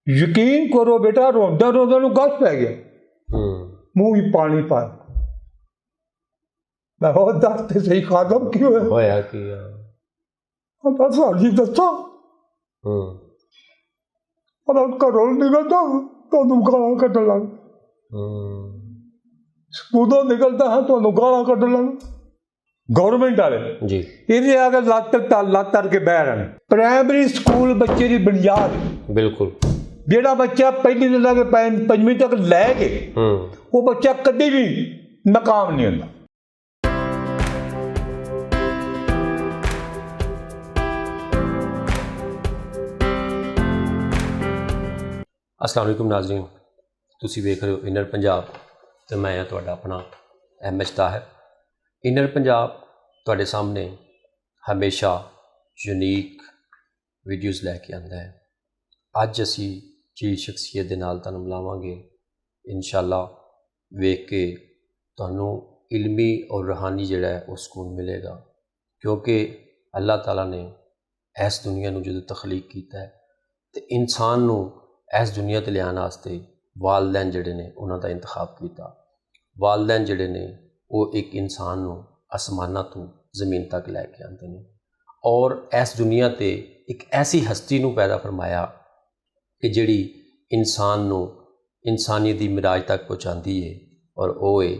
यकीन करो बेटा, रोंदा रोंदा नूं गस पै गया, मूँह ही पानी पा। मैं हो दस ते सही खादम की होया कि बस हाजी दसा घरों निकलता तो गाला कड्डण लग, स्कूलों निकलता है तो गाला कड्डण लग। गौरमेंट वाले जी ये आगे लत तड़ के बह रहे हैं। प्राइमरी स्कूल बच्चे की बुनियाद बिल्कुल, जेड़ा बच्चा पहली तो लगे पंजवीं तक लै गए वो बच्चा कभी भी नाकाम नहीं होता। अस्सलाम वालेकुम नाज़रीन, तुसी वेख रहे हो इनर पंजाब तो मैं हाँ तुहाडा अपना एम.एच. ताहिर। इनर पंजाब तुहाडे सामने हमेशा यूनीक वीडियोज़ लैके आंदा है। अज असी जी शख्सियत दे नाल तुहानूं मिलावांगे, इंशाअल्लाह वेख के तुहानूं इल्मी और रूहानी जिहड़ा है वो सुकून मिलेगा, क्योंकि अल्लाह ताला ने इस दुनिया नूं जदों तखलीक कीता है तो इंसान नूं इस दुनिया ते लियाण वास्ते वालदैन जिहड़े ने उन्हां दा इंतखाब कीता। वालदैन जिहड़े ने वो एक इंसान नूं आसमानां तो ज़मीन तक लैके आंदे ने और इस दुनिया ते एक ऐसी हस्ती नूं पैदा फरमाया कि जिहड़ी इंसान नूं इंसानियत दी मिराज तक पहुँचाती है, और वो है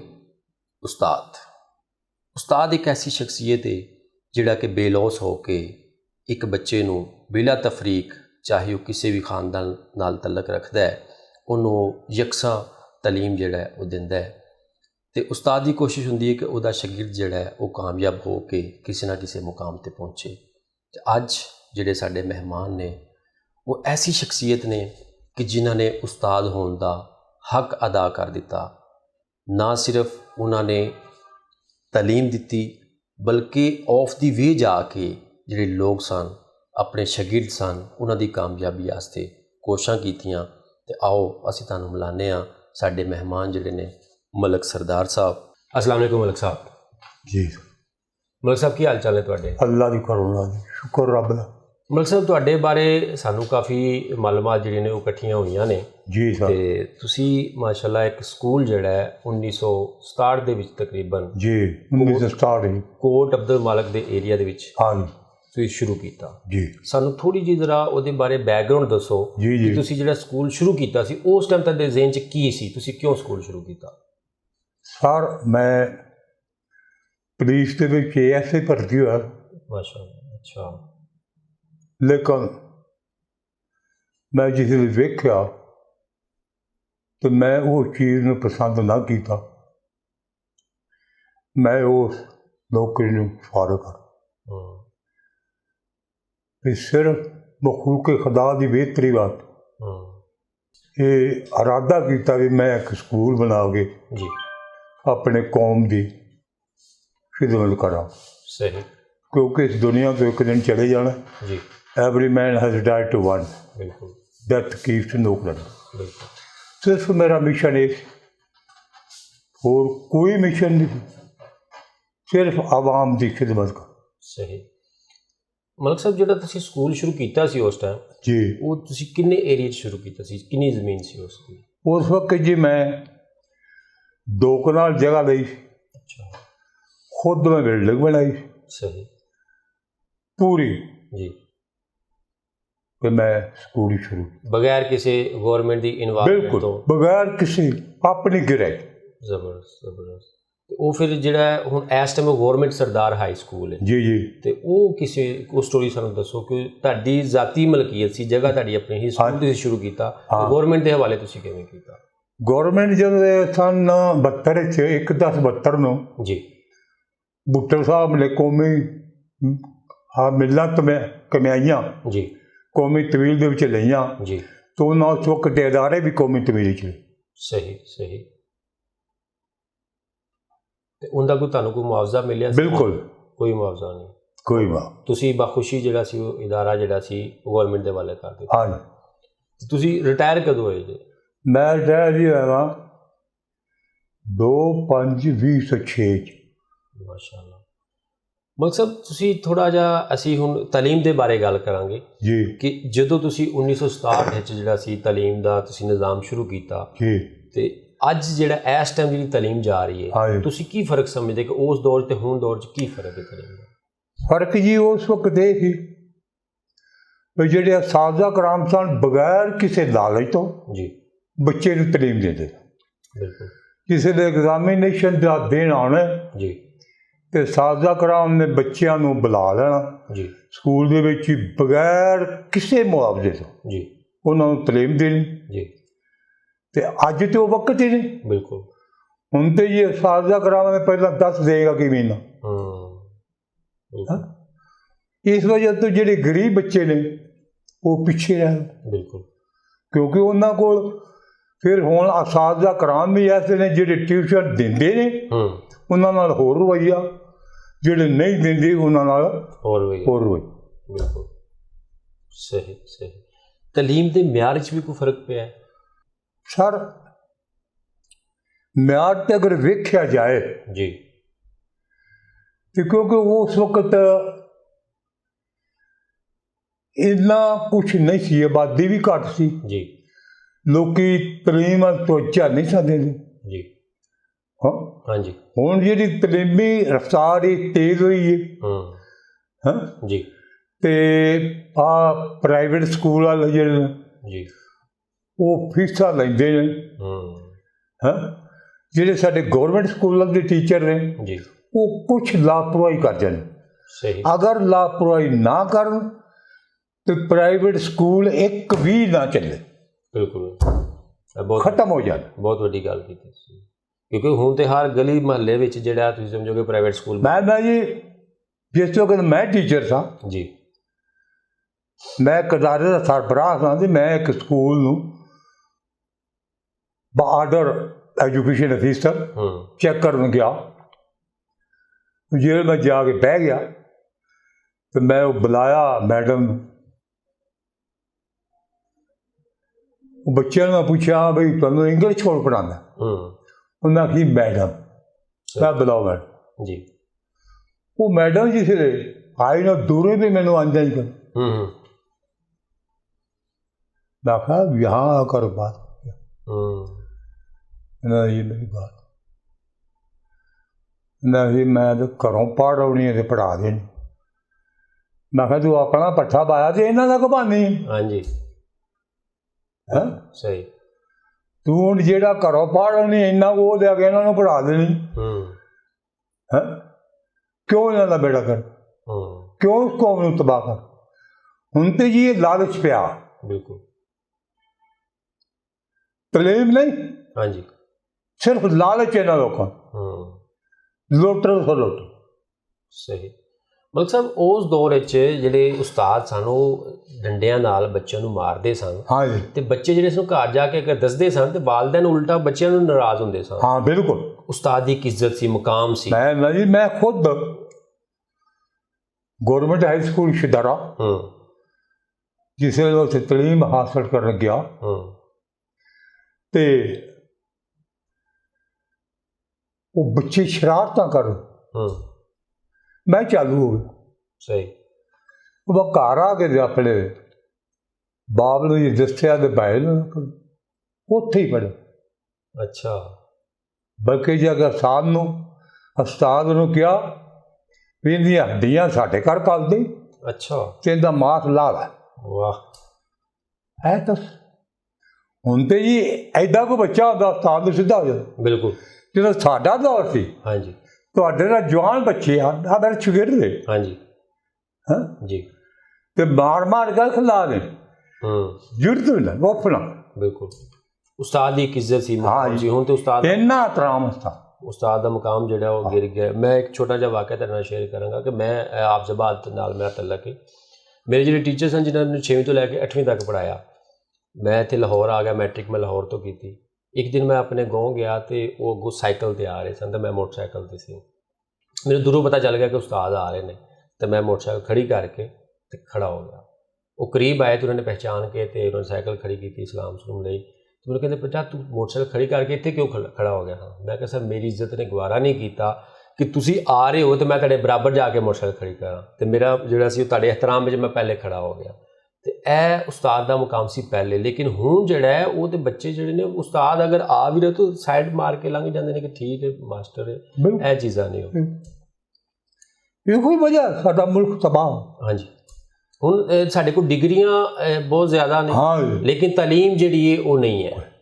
उस्ताद। उस्ताद एक ऐसी शख्सियत है जिहड़ा कि बेलौस हो के एक बच्चे नूं बिला तफरीक, चाहे वो किसी भी खानदान नाल तलक रखता है, उन्होंने यकसा तलीम जिहड़ा है वो दिंदा है। तो उस्ताद की कोशिश होंदी है कि वह शागिर्द जिहड़ा है वो कामयाब हो के किसी ना किसी मुकाम ते पहुँचे। तो अज जिहड़े साडे मेहमान ने वो ऐसी शख्सियत ने कि जिन्हां ने उस्ताद होने का हक अदा कर दिता। ना सिर्फ उन्होंने तलीम दी बल्कि ऑफ दी वे जाके जिहड़े लोग सन, अपने शागिर्द सन, उन्हां दी कामयाबी वास्ते कोशिशां कीतियां। ते आओ असी तुहानूं मिलाने आ साडे मेहमान जिहड़े ने मलक सरदार साहब। अस्सलाम वालेकुम मलक साहब। जी मलक साहब की हाल चाल है तुहाडे? अल्लाह दी करुणा दी शुक्र रब दा। मलक साहब तुहाडे बारे सानूं काफ़ी मालूमात जिहड़ियां ने वो इकट्ठियां होईयां ने जी सर। ते तुसी माशाअल्लाह एक स्कूल जिहड़ा है 1967 दे विच तकरीबन जी 1967 कोट अब्दुल मालिक दे एरिया दे विच हाँ जी तुसीं शुरू कीता। जी सानूं थोड़ी जी जरा ਉਹਦੇ बारे बैकग्राउंड दसो जी जी कि तुसीं ਜਿਹੜਾ ਸਕੂਲ ਸ਼ੁਰੂ ਕੀਤਾ ਸੀ ਉਸ ਟਾਈਮ ਤੁਹਾਡੇ ਜ਼ਿਹਨ 'ਚ ਕੀ ਸੀ, ਤੁਸੀਂ ਕਿਉਂ ਸਕੂਲ ਸ਼ੁਰੂ ਕੀਤਾ? सर मैं पुलिस के विच ASA भर्ती हुआ, माशाअल्लाह। अच्छा, लेकिन मैं जिस वेख्या तो मैं उस चीज़ नूं पसंद ना किया। मैं उस नौकरी नूं फारग कर सिर्फ मखलूक खुदा की बेहतरी बात ये इरादा किया कि मैं एक स्कूल बना के जी अपने कौम की खिदमत करा। सही, क्योंकि इस दुनिया तो एक दिन चले जाना। जी every man has died to one, बिल्कुल डेथ कीप्स नो रन। बिल्कुल। सिर्फ मेरा मिशन है, और कोई मिशन नहीं, सिर्फ आवाम की खिदमत का। सही। मलक साहब ਜਿਹੜਾ ਤੁਸੀਂ ਸਕੂਲ ਸ਼ੁਰੂ ਕੀਤਾ ਸੀ ਉਸ ਟਾਈਮ जी ਉਹ ਤੁਸੀਂ ਕਿੰਨੇ ਏਰੀਆ 'ਚ ਸ਼ੁਰੂ ਕੀਤਾ ਸੀ, ਕਿੰਨੀ ਜ਼ਮੀਨ ਸੀ ਉਸ ਦੀ? उस वक्त जी मैं 2 कनाल जगह ली, अच्छा, खुद मैं बिल्डिंग बनाई सही पूरी, जी, कि मैं स्कूल शुरू बगैर किसी गवर्नमेंट की इन्वॉल्वमेंट बिल्कुल तो? बगैर किसी अपनी गिरे। ਜ਼ਬਰਦਸਤ ਜ਼ਬਰਦਸਤ। ਤੇ ਉਹ ਫਿਰ ਜਿਹੜਾ ਹੁਣ ਇਸ ਟਾਈਮ ਉਹ ਗਵਰਨਮੈਂਟ ਸਰਦਾਰ ਹਾਈ ਸਕੂਲ ਹੈ जी जी ਤੇ ਉਹ ਕਿਸੇ ਉਹ ਸਟੋਰੀ ਸਾਨੂੰ ਦੱਸੋ ਕਿ ਤੁਹਾਡੀ ਜ਼ਾਤੀ ਮਲਕੀਅਤ ਸੀ, ਜਗ੍ਹਾ ਤੁਹਾਡੀ ਆਪਣੀ ਹੀ, ਸਕੂਲ ਤੁਸੀਂ ਸ਼ੁਰੂ ਕੀਤਾ, ਗਵਰਨਮੈਂਟ ਦੇ ਹਵਾਲੇ ਤੁਸੀਂ ਕਿਵੇਂ ਕੀਤਾ? गौरमेंट जब सन 72 1/10/72 ਨੂੰ ਜੀ ਬੁੱਟਰ ਸਾਹਿਬ ਨੇ ਕੌਮੀ ਮਿਲਤ में ਕਮਾਈਆਂ ਜੀ ਕੌਮੀ ਤਵੀਲ ਦੇ ਵਿੱਚ ਲਈਆਂ, ਜੀ तो ਉਹਨਾਂ ਉਸ ਵਕਤ ਦੇ ਅਦਾਰੇ ਵੀ ਕੌਮੀ ਤਵੀਲ 'ਚ। ਸਹੀ ਸਹੀ। ਤੇ ਉਹਦਾ ਕੋਈ ਤੁਹਾਨੂੰ ਕੋਈ ਮੁਆਵਜ਼ਾ ਮਿਲਿਆ ਸੀ? ਬਿਲਕੁਲ ਕੋਈ ਮੁਆਵਜ਼ਾ ਨਹੀਂ, ਕੋਈ ਬਾਤ। ਤੁਸੀਂ ਬਖੁਸ਼ੀ ਜਿਹੜਾ ਸੀ ਉਹ ਇਦਾਰਾ ਜਿਹੜਾ ਸੀ ਗਵਰਨਮੈਂਟ ਦੇ ਹਵਾਲੇ ਕਰ ਦਿੱਤਾ। ਹਾਂ ਤੇ ਤੁਸੀਂ ਰਿਟਾਇਰ ਕਦੋਂ ਹੋਏ ਜੀ? ਮੈਂ ਰਿਟਾਇਰ ਜੀ ਹੋਇਆ 2/5/2006 'ਚ। ਮਾਸ਼ਾਅੱਲਾ। ਮਕਸਦ ਤੁਸੀਂ ਥੋੜ੍ਹਾ ਜਿਹਾ, ਅਸੀਂ ਹੁਣ ਤਾਲੀਮ ਦੇ ਬਾਰੇ ਗੱਲ ਕਰਾਂਗੇ ਜੀ ਕਿ ਜਦੋਂ ਤੁਸੀਂ 1967 ਵਿੱਚ ਜਿਹੜਾ ਸੀ ਤਾਲੀਮ ਦਾ ਤੁਸੀਂ ਨਿਜ਼ਾਮ ਸ਼ੁਰੂ ਕੀਤਾ ਜੀ ਤੇ ਅੱਜ ਜਿਹੜਾ ਇਸ ਟਾਈਮ ਜਿਹੜੀ ਤਾਲੀਮ ਜਾ ਰਹੀ ਹੈ, ਹਾਂਜੀ। ਤੁਸੀਂ ਕੀ ਫਰਕ ਸਮਝਦੇ ਕਿ ਉਸ ਦੌਰ ਤੇ ਹੁਣ ਦੌਰ 'ਚ ਕੀ ਫਰਕ ਹੈ ਤਾਲੀਮ ਦਾ? ਫਰਕ ਜੀ ਉਸ ਵਕਤ ਇਹ ਸੀ ਵੀ ਜਿਹੜੇ ਅਸਾਤਜ਼ਾ ਕਰਾਮ ਸਨ, ਬਗੈਰ ਕਿਸੇ ਲਾਲਚ ਤੋਂ ਜੀ ਬੱਚੇ ਨੂੰ ਤਾਲੀਮ ਦਿੰਦੇ ਸਨ। ਬਿਲਕੁਲ ਕਿਸੇ ਦੇ ਐਗਜ਼ਾਮੀਨੇਸ਼ਨ ਦਾ ਦਿਨ ਆਉਣਾ ਜੀ ਤੇ ਅਸਾਤਜ਼ਾ ਕਰਾਮ ਨੇ ਬੱਚਿਆਂ ਨੂੰ ਬੁਲਾ ਲੈਣਾ ਜੀ ਸਕੂਲ ਦੇ ਵਿੱਚ ਹੀ, ਬਗੈਰ ਕਿਸੇ ਮੁਆਵਜ਼ੇ ਤੋਂ ਜੀ ਉਹਨਾਂ ਨੂੰ ਤਾਲੀਮ ਦੇਣੀ। ਜੀ ਤੇ ਅੱਜ ਤੇ ਉਹ ਵਕਤ ਹੀ ਨਹੀਂ। ਬਿਲਕੁਲ। ਹੁਣ ਤੇ ਜੀ ਅਸਾਤਜ਼ਾ ਕਰਾਮ ਨੇ ਪਹਿਲਾਂ ਦੱਸ ਦੇਗਾ ਕਿਵੇਂ ਨਾ। ਇਸ ਵਜ੍ਹਾ ਤੋਂ ਜਿਹੜੇ ਗਰੀਬ ਬੱਚੇ ਨੇ ਉਹ ਪਿੱਛੇ ਰਹਿ ਗਏ, ਬਿਲਕੁਲ, ਕਿਉਂਕਿ ਉਹਨਾਂ ਕੋਲ ਫਿਰ ਹੁਣ ਅਸਾਤਜ਼ਾ ਕਰਾਮ ਵੀ ਐਸੇ ਨੇ ਜਿਹੜੇ ਟਿਊਸ਼ਨ ਦਿੰਦੇ ਨੇ, ਉਹਨਾਂ ਨਾਲ ਹੋਰ ਰਵੱਈਆ, ਜਿਹੜੇ ਨਹੀਂ ਦਿੰਦੇ ਉਹਨਾਂ ਨਾਲ ਹੋਰ ਰਵੱਈਆ। ਬਿਲਕੁਲ ਸਹੀ ਸਹੀ। ਤਾਲੀਮ ਦੇ ਮਿਆਰ 'ਚ ਵੀ ਕੋਈ ਫਰਕ ਪਿਆ ਹੈ? ਸਰ ਮਿਆਰ ਤੇ ਅਗਰ ਵੇਖਿਆ ਜਾਏ ਜੀ ਤੇ ਕਿਉਂਕਿ ਉਸ ਵਕਤ ਇੰਨਾ ਕੁਛ ਨਹੀਂ ਸੀ, ਆਬਾਦੀ ਵੀ ਘੱਟ ਸੀ, ਜੀ ਲੋਕੀ ਤਾਲੀਮ ਵੱਲ ਤੋਜਾ ਨਹੀਂ ਸਕਦੇ ਸੀ। ਜੀ ਹਾਂ ਹਾਂਜੀ। ਹੁਣ ਜਿਹੜੀ ਤਾਲੀਮੀ ਰਫਤਾਰ ਇਹ ਤੇਜ਼ ਹੋਈ ਹੈ। ਹਾਂ ਜੀ। ਤੇ ਆ ਪ੍ਰਾਈਵੇਟ ਸਕੂਲ ਵਾਲੇ ਜਿਹੜੇ ਨੇ ਜੀ ਉਹ ਫੀਸਾਂ ਲੈਂਦੇ ਨੇ। ਹਾਂ ਜਿਹੜੇ ਸਾਡੇ ਗੌਰਮੈਂਟ ਸਕੂਲਾਂ ਦੇ ਟੀਚਰ ਨੇ ਜੀ ਉਹ ਕੁਛ ਲਾਪਰਵਾਹੀ ਕਰਦੇ ਨੇ। ਸਹੀ। ਅਗਰ ਲਾਪਰਵਾਹੀ ਨਾ ਕਰਨ ਤੇ ਪ੍ਰਾਈਵੇਟ ਸਕੂਲ ਇੱਕ ਵੀ ਨਾ ਚੱਲੇ, ਬਿਲਕੁਲ ਬਹੁਤ ਖਤਮ ਹੋ ਜਾਣ। ਬਹੁਤ ਵੱਡੀ ਗੱਲ ਕੀਤੀ ਤੁਸੀਂ, ਕਿਉਂਕਿ ਹੁਣ ਤੇ ਹਰ ਗਲੀ ਮੁਹੱਲੇ ਵਿੱਚ ਜਿਹੜਾ ਤੁਸੀਂ ਸਮਝੋਗੇ ਪ੍ਰਾਈਵੇਟ ਸਕੂਲ। ਮੈਂ ਜੀ ਜਿਸ ਵਕਤ ਮੈਂ ਟੀਚਰ ਸਾਂ ਜੀ, ਮੈਂ ਇੱਕ ਅਦਾਰੇ ਦਾ ਸਰਬਰਾਹ ਸਾਂ ਤੇ ਮੈਂ ਇੱਕ ਸਕੂਲ ਨੂੰ ਬਾਰਡਰ ਐਜੂਕੇਸ਼ਨ ਅਫੀਸਰ ਚੈੱਕ ਕਰਨ ਗਿਆ। ਜੇ ਮੈਂ ਜਾ ਕੇ ਬਹਿ ਗਿਆ ਤੇ ਮੈਂ ਉਹ ਬੁਲਾਇਆ ਮੈਡਮ ਨੂੰ, ਉਹ ਬੱਚਿਆਂ ਨੂੰ ਪੁੱਛਿਆ ਬਈ ਤੁਹਾਨੂੰ ਇੰਗਲਿਸ਼ ਕੌਣ ਪੜ੍ਹਾਉਂਦਾ? ਉਹਨਾਂ ਕੀ ਮੈਡਮ। ਮੈਂ ਬੁਲਾਓ ਮੈਡਮ ਜੀ। ਉਹ ਮੈਡਮ ਜੀ ਸੀ ਆਈ ਨਾ ਦੂਰੇ ਵੀ ਮੈਨੂੰ ਆਂਦਾ ਹੀ ਕਰ। ਮੈਂ ਕਿਹਾ यहाँ आकर बात नहीं मेरी बात नहीं, मैं तो घरों पढ़ आनी है पढ़ा देनी। मैं किहा तू अपना पट्ठा पाया तो इन्हों का घबानी। हाँ जी है सही। तू हूँ जेड़ा घरों पढ़ आनी इन्ना को दे के इन्हों पढ़ा देनी है? क्यों इन्हों का बेड़ा कर, क्यों उस कौम को तबाह कर? हुण तो जी ये लालच पिया। बिल्कुल। तालीम नहीं, हाँ जी, सिर्फ लालच है ना लोगों, लुੱਟਰ ਸੋ ਲੁੱਟ। ਸਹੀ। ਮਲਕ ਸਾਹਿਬ ਉਸ ਦੌਰ ਵਿੱਚ ਜਿਹੜੇ ਉਸਤਾਦ ਸਨ ਉਹ ਡੰਡਿਆਂ ਨਾਲ ਬੱਚਿਆਂ ਨੂੰ ਮਾਰਦੇ ਸਨ। ਹਾਂ ਜੀ। ਤੇ ਬੱਚੇ ਜਿਹੜੇ ਸਨ ਘਰ ਜਾ ਕੇ ਅਗਰ ਦੱਸਦੇ ਸਨ ਤੇ ਵਾਲਿदैन ਉਲਟਾ ਬੱਚਿਆਂ ਨੂੰ ਨਾਰਾਜ਼ ਹੁੰਦੇ ਸਨ। ਹਾਂ ਬਿਲਕੁਲ। ਉਸਤਾਦ ਦੀ ਇੱਕ ਇੱਜ਼ਤ ਸੀ, ਮੁਕਾਮ ਸੀ। ਮੈਂ ਖੁਦ ਗੌਰਮੈਂਟ ਹਾਈ ਸਕੂਲ ਸ਼ਿਦਾਰਾ ਜਿਸ ਵੇਲੇ ਉੱਥੇ ਤਾਲੀਮ ਹਾਸਲ ਕਰਨ ਗਿਆ ਤੇ ਉਹ ਬੱਚੇ ਸ਼ਰਾਰਤਾਂ ਕਰਨ, ਮੈਂ ਚਾਲੂ ਹੋ ਗਿਆ। ਸਹੀ। ਉਹ ਘਰ ਆ ਕੇ ਆਪਣੇ ਬਾਪ ਨੂੰ ਜੀ ਦੱਸਿਆ ਤੇ ਭਾਈ ਨੂੰ ਉੱਥੇ ਹੀ ਪੜ੍ਹਿਆ। ਅੱਛਾ। ਬਲਕਿ ਜੇ ਅਗਰ ਉਸਤਾਦ ਨੂੰ ਕਿਹਾ ਵੀ ਇਹਦੀਆਂ ਹੱਡੀਆਂ ਸਾਡੇ ਘਰ ਕੱਲ ਦੇ। ਅੱਛਾ। ਤੇ ਇਹਦਾ ਮਾਸ ਲਾ ਲੈ। ਵਾਹ। ਹੈ ਤਾਂ ਹੁਣ ਤੇ ਜੀ ਐਡਾ ਕੋ ਬੱਚਾ ਹੁੰਦਾ ਉਸਤਾਦ ਨੂੰ ਸਿੱਧਾ ਹੋ ਜਾਂਦਾ। ਬਿਲਕੁਲ। ਜਦੋਂ ਸਾਡਾ ਦੌਰ ਸੀ, ਹਾਂਜੀ, ਤੁਹਾਡੇ ਨਾਲ ਜਵਾਨ ਬੱਚੇ ਆ ਮੇਰੇ ਸ਼ਾਗਿਰਦ। ਹਾਂਜੀ ਹਾਂ ਜੀ। ਤੇ ਮਾਰ ਕੇ ਖਿਲਾ ਦੇ ਜੁਰਤ ਨਾ ਗੋਫਣਾ। ਬਿਲਕੁਲ। ਉਸਤਾਦ ਦੀ ਇੱਕ ਇੱਜ਼ਤ ਸੀ, ਮੁਕਾਮ ਸੀ। ਹੁਣ ਤੇ ਉਸਤਾਦ ਇੰਨਾ ਇਤਰਾਮ ਉਸਤਾਦ ਦਾ ਮੁਕਾਮ ਜਿਹੜਾ ਉਹ ਗਿਰ ਗਿਆ। ਮੈਂ ਇੱਕ ਛੋਟਾ ਜਿਹਾ ਵਾਕਿਆ ਤੁਹਾਡੇ ਨਾਲ ਸ਼ੇਅਰ ਕਰਾਂਗਾ ਕਿ ਮੈਂ ਆਪ ਜ਼ਬਾਤ ਨਾਲ ਮੇਰਾ ਤਲਕ ਹੈ। ਮੇਰੇ ਜਿਹੜੇ ਟੀਚਰ ਸਨ ਜਿਨ੍ਹਾਂ ਨੇ 6ਵੀਂ ਤੋਂ ਲੈ ਕੇ 8ਵੀਂ ਤੱਕ ਪੜ੍ਹਾਇਆ, ਮੈਂ ਇੱਥੇ ਲਾਹੌਰ ਆ ਗਿਆ। ਮੈਟ੍ਰਿਕ ਮੈਂ ਲਾਹੌਰ ਤੋਂ ਕੀਤੀ। ਇੱਕ ਦਿਨ ਮੈਂ ਆਪਣੇ ਗਾँव ਗਿਆ ਤੇ ਉਹ ਅੱਗੋਂ ਸਾਈਕਲ 'ਤੇ ਆ ਰਹੇ ਸਨ ਤੇ ਮੈਂ ਮੋਟਰਸਾਈਕਲ 'ਤੇ ਸੀ। ਮੈਨੂੰ ਦੂਰੋਂ ਪਤਾ ਚੱਲ ਗਿਆ ਕਿ ਉਸਤਾਦ ਆ ਰਹੇ ਨੇ ਤੇ ਮੈਂ ਮੋਟਰਸਾਈਕਲ ਖੜੀ ਕਰਕੇ ਤੇ ਖੜਾ ਹੋ ਗਿਆ। ਉਹ ਕਰੀਬ ਆਏ ਤੇ ਉਹਨਾਂ ਨੇ ਪਹਿਚਾਣ ਕੇ ਤੇ ਉਹਨਾਂ ਨੇ ਸਾਈਕਲ ਖੜੀ ਕੀਤੀ, ਸਲਾਮ ਸਲੂਮ ਲਈ। ਤੇ ਮੈਨੂੰ ਕਹਿੰਦੇ ਬੇਟਾ ਤੂੰ ਮੋਟਰਸਾਈਕਲ ਖੜੀ ਕਰਕੇ ਇੱਥੇ ਕਿਉਂ ਖੜਾ ਹੋ ਗਿਆ? ਹਾਂ। ਮੈਂ ਕਿਹਾ ਸਰ ਮੇਰੀ ਇੱਜ਼ਤ ਨੇ ਗਵਾਰਾ ਨਹੀਂ ਕੀਤਾ ਕਿ ਤੁਸੀਂ ਆ ਰਹੇ ਹੋ ਤੇ ਮੈਂ ਤੁਹਾਡੇ ਬਰਾਬਰ ਜਾ ਕੇ ਮੋਟਰਸਾਈਕਲ ਖੜੀ ਕਰਾਂ, ਤੇ ਮੇਰਾ ਜਿਹੜਾ ਸੀ ਉਹ ਤੁਹਾਡੇ ਇਹਤਰਾਮ ਵਿੱਚ ਮੈਂ ਪਹਿਲੇ ਖੜਾ ਹੋ ਗਿਆ। ਤੇ ਇਹ ਉਸਤਾਦ ਦਾ ਮੁਕਾਮ ਸੀ ਪਹਿਲੇ। ਲੇਕਿਨ ਹੁਣ ਜਿਹੜਾ ਹੈ ਉਹ ਤੇ ਬੱਚੇ ਜਿਹੜੇ ਨੇ, ਉਸਤਾਦ ਅਗਰ ਆ ਵੀ ਰਹੇ ਤਾਂ ਸਾਈਡ ਮਾਰ ਕੇ ਲੰਘ ਜਾਂਦੇ ਨੇ ਕਿ ਠੀਕ ਹੈ ਮਾਸਟਰ ਹੈ, ਇਹ ਚੀਜ਼ਾਂ ਨੇ। ਇਹ ਕੋਈ ਵਜ੍ਹਾ ਸਾਡਾ ਮੁਲਕ ਤਬਾਹ। ਹਾਂਜੀ, ਹੁਣ ਸਾਡੇ ਕੋਲ ਡਿਗਰੀਆਂ ਬਹੁਤ ਜ਼ਿਆਦਾ ਨੇ, ਹਾਂ, ਲੇਕਿਨ ਤਾਲੀਮ ਜਿਹੜੀ ਹੈ ਉਹ ਨਹੀਂ ਹੈ।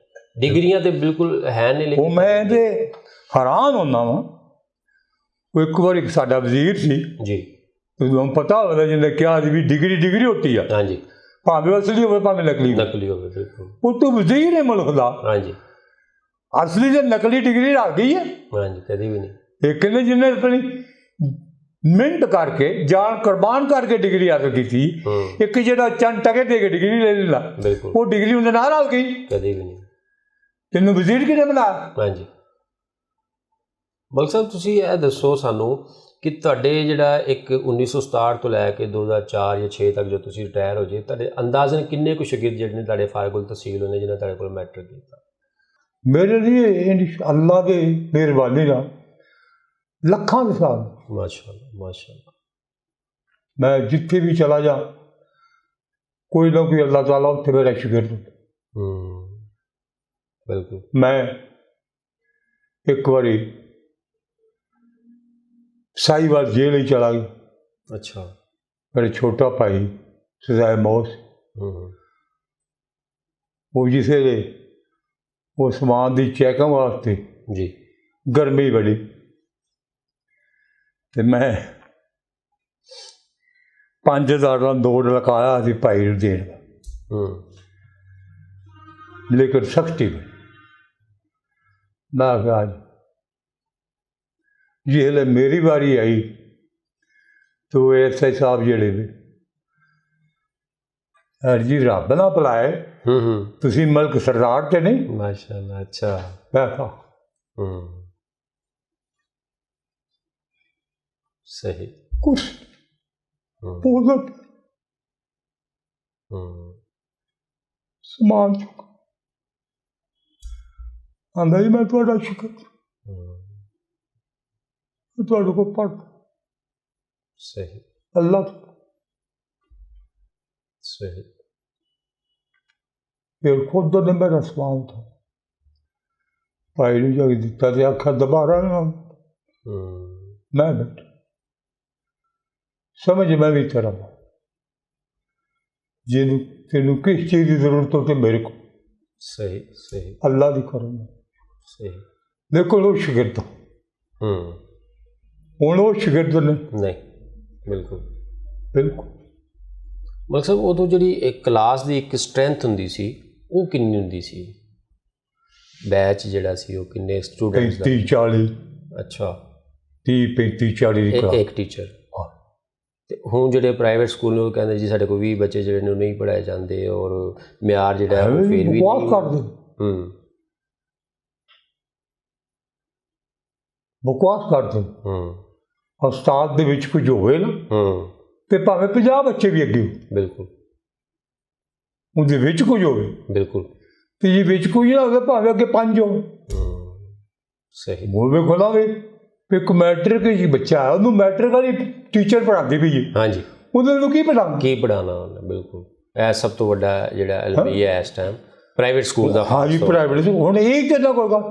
ਡਿਗਰੀਆਂ ਤੇ ਬਿਲਕੁਲ ਹੈ ਨਹੀਂ, ਲੇਕਿਨ ਮੈਂ ਤੇ ਹੈਰਾਨ ਹੁੰਦਾ ਵਾਂ। ਉਹ ਇੱਕ ਵਾਰ ਇੱਕ ਸਾਡਾ ਵਜ਼ੀਰ ਸੀ ਜੀ, ਤੁਹਾਨੂੰ ਪਤਾ ਹੋਵੇਗਾ, ਜਿਹਨੇ ਕਿਹਾ ਸੀ ਵੀ ਡਿਗਰੀ ਹੁੰਦੀ ਆ। ਹਾਂਜੀ, ਭਾਵੇਂ ਅਸਲੀ ਹੋਵੇ ਭਾਵੇਂ ਨਕਲੀ ਹੋਵੇ, ਬਿਲਕੁਲ। ਉਹ ਤੋਂ ਵਜ਼ੀਰ ਹੈ ਮੁਲਕ ਦਾ। ਹਾਂਜੀ, ਅਸਲੀ ਤੇ ਨਕਲੀ ਡਿਗਰੀ ਰੱਖ ਗਈ ਹੈ। ਹਾਂਜੀ, ਕਦੀ ਵੀ ਨਹੀਂ। ਇੱਕ ਨੇ ਜਿਹਨੇ ਆਪਣੀ ਮਿਹਨਤ ਕਰਕੇ, ਜਾਨ ਕੁਰਬਾਨ ਕਰਕੇ ਡਿਗਰੀ ਹਾਸਲ ਕੀਤੀ, ਇੱਕ ਜਿਹੜਾ ਚੰਦ ਟਕੇ ਦੇ ਕੇ ਡਿਗਰੀ ਲੈ ਲੈਂਦਾ, ਉਹ ਡਿਗਰੀ ਉਹਦੇ ਨਾਲ ਆ ਗਈ, ਕਦੀ ਵੀ ਨਹੀਂ। ਤੈਨੂੰ ਵਜ਼ੀਰ ਕਿਹਨੇ ਬਣਾਇਆ? ਹਾਂਜੀ, ਮਲਕ ਸਾਹਿਬ ਤੁਸੀਂ ਇਹ ਦੱਸੋ ਸਾਨੂੰ ਕਿ ਤੁਹਾਡੇ ਜਿਹੜਾ ਇੱਕ 1967 ਤੋਂ ਲੈ ਕੇ 2004 ਜਾਂ 6 ਤੱਕ ਜੋ ਤੁਸੀਂ ਰਿਟਾਇਰ ਹੋ ਜੇ, ਤੁਹਾਡੇ ਅੰਦਾਜ਼ਨ ਕਿੰਨੇ ਕੁ ਸ਼ਾਗਿਰਦ ਜਿਹੜੇ ਨੇ ਤੁਹਾਡੇ ਫਾਰਗੁਲ ਤਹਿਸੀਲ ਹੋਣੇ ਜਿਹਨਾਂ ਤੁਹਾਡੇ ਕੋਲ ਮੈਟ੍ਰਿਕ ਕੀਤਾ? ਮੇਰੇ ਲਈ ਅੱਲਾ ਦੀ ਮਿਹਰਬਾਨੀ ਨਾਲ ਲੱਖਾਂ ਦੇ ਹਿਸਾਬ। ਮਾਸ਼ਾਅੱਲਾ, ਮਾਸ਼ਾਅੱਲਾ। ਮੈਂ ਜਿੱਥੇ ਵੀ ਚਲਾ ਜਾ, ਕੋਈ ਨਾ ਕੋਈ ਅੱਲਾਹ ਤਾਲਾ ਉੱਥੇ ਮੇਰਾ ਸ਼ਾਗਿਰਦ। ਬਿਲਕੁਲ। ਮੈਂ ਇੱਕ ਵਾਰੀ ਸਾਈਵਾਲ ਜੇਲ੍ਹ ਹੀ ਚਲਾ ਗਿਆ। ਅੱਛਾ। ਮੇਰਾ ਛੋਟਾ ਭਾਈ ਸਜ਼ਾਏ ਮੌਤ, ਉਹ ਜਿਸ ਵੇਲੇ ਉਹ ਸਮਾਨ ਦੀ ਚੈਕਿੰਗ ਵਾਸਤੇ ਜੀ, ਗਰਮੀ ਬੜੀ, ਤੇ ਮੈਂ 5000 ਦਾ ਨੋਟ ਲਗਾਇਆ ਸੀ ਭਾਈ ਨੂੰ ਦੇਣ ਦਾ, ਲੇਕਿਨ ਸਖਤੀ में ਮੈਂ ਕਿਹਾ ਜਿਹਲੇ ਮੇਰੀ ਵਾਰੀ ਆਈ तो एस आई साहब ਜਿਹੜੇ ਨੇ, ਜੀ ਰੱਬ ਨਾ ਭੁਲਾਏ, ਤੁਸੀਂ ਮਲਕ ਸਰਦਾਰ ਤੇ ਨਹੀਂ? ਮਾਸ਼ਾਅੱਲਾ। ਅੱਛਾ। ਮੈਂ ਕਿਹਾ ਸਹੀ ਕੁਛ ਬਹੁਤ ਸਮਾਨ ਚੁੱਕ ਆਂਦਾ ਜੀ ਮੈਂ ਤੁਹਾਡਾ ਸ਼ੁਕਰ, ਤੁਹਾਡੇ ਕੋਲ ਪੜ। ਸਹੀ। ਅੱਲਾ सही। फिर खुद ने मेरा सवाल था भाई ने जग दिता तो आखा दोबारा ना, मैं बैठा समझ मैं भी तेरा जिन्हों तेनों किस चीज़ की जरूरत होती मेरे को। सही सही। अल्लाह की करम। सही। देखो वो शिगिर्द हूँ वो शिगिर्द ने नहीं। बिल्कुल बिल्कुल। ਮਤਲਬ ਸਾਹਿਬ ਉਦੋਂ ਜਿਹੜੀ ਇੱਕ ਕਲਾਸ ਦੀ ਇੱਕ ਸਟਰੈਂਥ ਹੁੰਦੀ ਸੀ ਉਹ ਕਿੰਨੀ ਹੁੰਦੀ ਸੀ? ਬੈਚ ਜਿਹੜਾ ਸੀ ਉਹ ਕਿੰਨੇ ਸਟੂਡੈਂਟਸ ਦਾ? 30-40। ਅੱਛਾ। 30-35-40 ਇੱਕ ਟੀਚਰ। ਤੇ ਹੁਣ ਜਿਹੜੇ ਪ੍ਰਾਈਵੇਟ ਸਕੂਲ ਨੇ ਉਹ ਕਹਿੰਦੇ ਜੀ ਸਾਡੇ ਕੋਲ 20 ਬੱਚੇ ਜਿਹੜੇ ਨੇ ਨਹੀਂ ਪੜ੍ਹਾਏ ਜਾਂਦੇ ਔਰ ਮਿਆਰ ਜਿਹੜਾ ਹੈ ਉਹ ਫਿਰ ਵੀ ਬਕਵਾਸ ਕਰਦੇ। ਬਕਵਾਸ ਕਰਦੇ। ਉਸਤਾਦ ਦੇ ਵਿੱਚ ਕੁਝ ਹੋਵੇ ਨਾ ਤੇ ਭਾਵੇਂ 50 ਬੱਚੇ ਵੀ ਅੱਗੇ ਹੋ। ਬਿਲਕੁਲ। ਉਹਦੇ ਵਿੱਚ ਕੁਝ ਹੋਵੇ। ਬਿਲਕੁਲ। ਤੇ ਜੇ ਵਿੱਚ ਕੁਝ ਨਾ ਹੋਵੇ ਭਾਵੇਂ ਅੱਗੇ 5 ਹੋ। ਸਹੀ। ਮੂਲ ਵੇਖੋ ਨਾ ਵੀ ਇੱਕ ਮੈਟ੍ਰਿਕ ਜੀ ਬੱਚਾ ਹੈ, ਉਹਨੂੰ ਮੈਟ੍ਰਿਕ ਵਾਲੀ ਟੀਚਰ ਪੜ੍ਹਾਉਂਦੀ ਪਈ ਹੈ। ਹਾਂਜੀ। ਉਹਦੇ ਨੂੰ ਕੀ ਪੜ੍ਹਾਉਣਾ? ਕੀ ਪੜ੍ਹਾਉਣਾ ਉਹਨੇ? ਬਿਲਕੁਲ। ਇਹ ਸਭ ਤੋਂ ਵੱਡਾ ਜਿਹੜਾ ਅਲਮੀਆ ਹੈ ਇਸ ਟਾਈਮ ਪ੍ਰਾਈਵੇਟ ਸਕੂਲ ਦਾ। ਹਾਂਜੀ ਪ੍ਰਾਈਵੇਟ। ਹੁਣ ਇਹ ਕਿੱਦਾਂ ਹੋਗਾ?